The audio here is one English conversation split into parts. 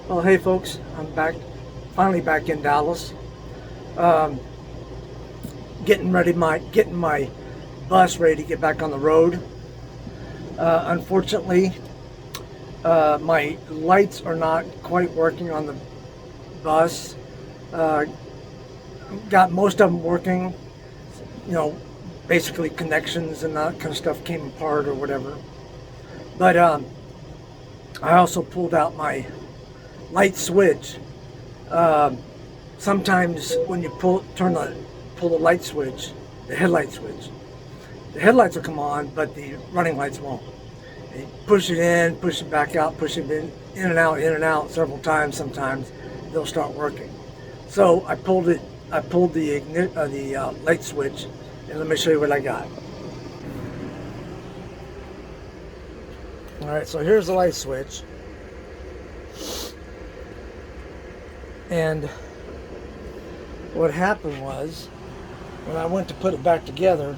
Well, hey folks, I'm back, finally back in Dallas. Um, getting my bus ready to get back on the road. Unfortunately, my lights are not quite working on the bus. Uh, got most of them working, you know, basically connections and that kind of stuff came apart or whatever. But I also pulled out my light switch. Um, Sometimes when you pull the light switch, the headlight switch, the headlights will come on, but the running lights won't. And you push it in, push it back out, push it in and out several times. Sometimes they'll start working. So I pulled the light switch, and let me show you what I got. All right, so here's the light switch, and what happened was, when I went to put it back together,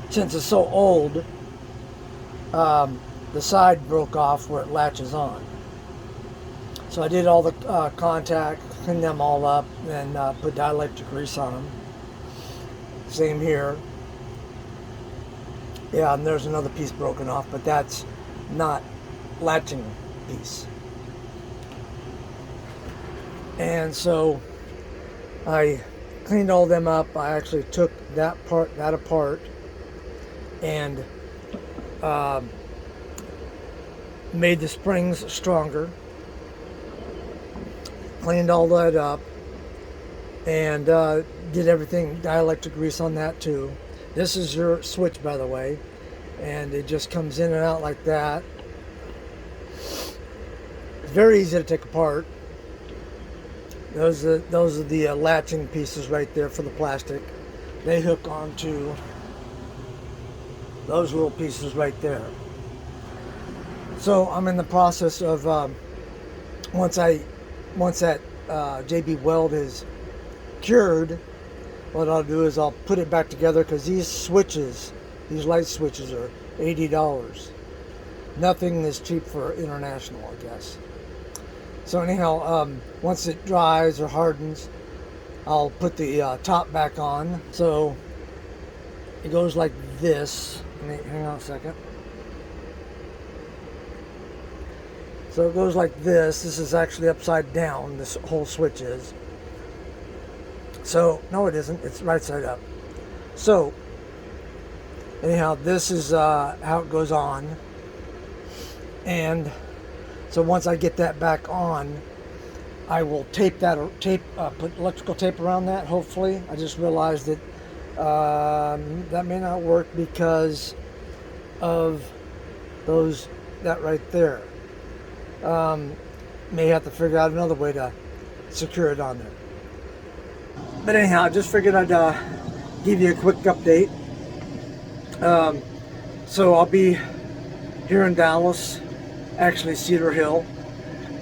since it's so old, the side broke off where it latches on. So I did all the contact, cleaned them all up, and put dielectric grease on them. Same here. Yeah, and there's another piece broken off, but that's not latching piece. And so I cleaned all them up. I actually took that apart and made the springs stronger, cleaned all that up, and did everything, dielectric grease on that too. This is your switch, by the way, and it just comes in and out like that. It's very easy to take apart. Those are the latching pieces right there for the plastic. They hook onto those little pieces right there. So I'm in the process of once that JB weld is cured, what I'll do is I'll put it back together, because these light switches are $80. Nothing is cheap for international, I guess. So anyhow, once it dries or hardens, I'll put the top back on. So it goes like this. Hang on a second. So it goes like this. This is actually upside down, this whole switch is. So, no it isn't, it's right side up. So, anyhow, this is how it goes on. And so once I get that back on, I will put electrical tape around that, hopefully. I just realized that that may not work because of that right there. May have to figure out another way to secure it on there. But anyhow, I just figured I'd give you a quick update. So I'll be here in Dallas, actually Cedar Hill,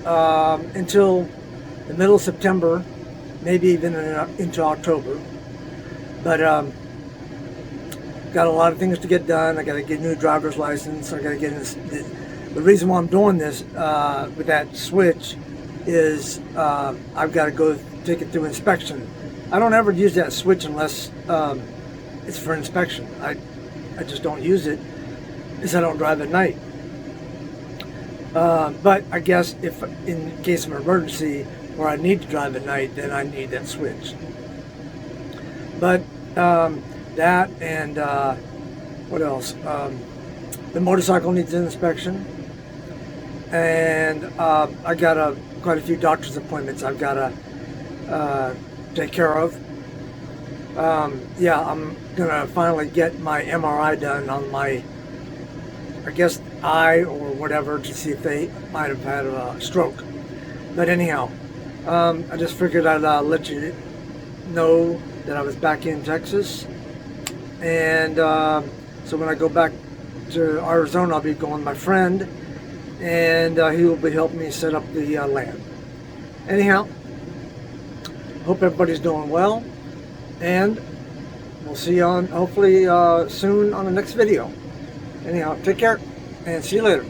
until the middle of September, maybe even into October. But got a lot of things to get done. I got to get a new driver's license. I got to get this. The reason why I'm doing this with that switch is I've got to go take it through inspection. I don't ever use that switch unless it's for inspection. I just don't use it because I don't drive at night. But I guess if in case of an emergency where I need to drive at night, then I need that switch. But that and what else? The motorcycle needs an inspection, and I got quite a few doctor's appointments I've got to take care of. Yeah, I'm gonna finally get my MRI done on my, I guess, eye or whatever, to see if they might have had a stroke. But anyhow, I just figured I'd let you know that I was back in Texas, and so when I go back to Arizona, I'll be going with my friend, and he will be helping me set up the land. Anyhow, hope everybody's doing well, and we'll see you on hopefully soon on the next video. Anyhow, take care and see you later.